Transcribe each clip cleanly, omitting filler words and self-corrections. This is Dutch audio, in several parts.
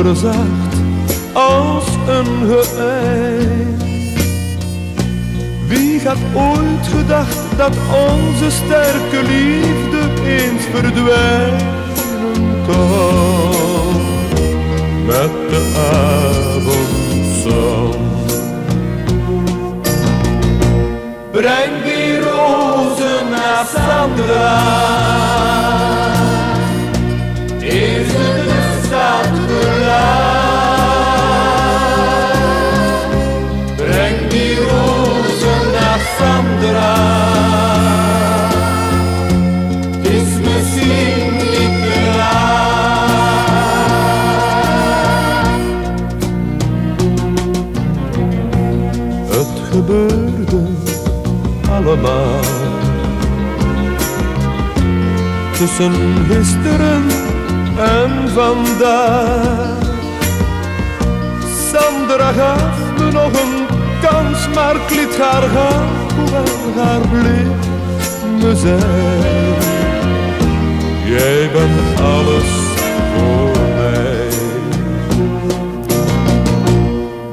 zacht als een geëik. Wie had ooit gedacht dat onze sterke liefde eens verdwijnen kan met de avondzon? Breng die rozen naar Sandra, is het de stad verlaat. Breng die rozen naar Sandra, het is misschien niet te laat. Het gebeurde allemaal tussen gisteren en vandaag. Sandra gaf me nog een kans, maar ik liet haar gaan, hoewel haar blik me zei: jij bent alles voor mij.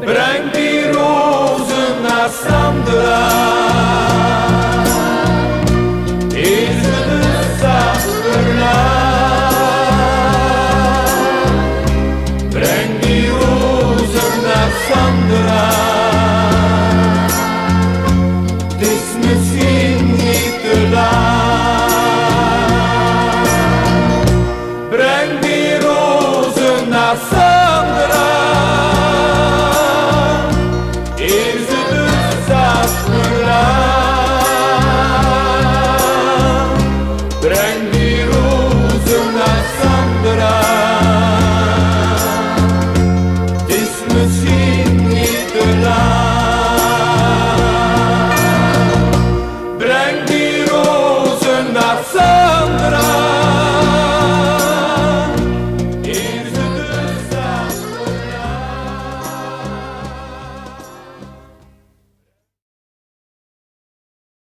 Breng die rozen naar Sandra, is het de stad verlaat. Breng die rozen naar Sandra, het is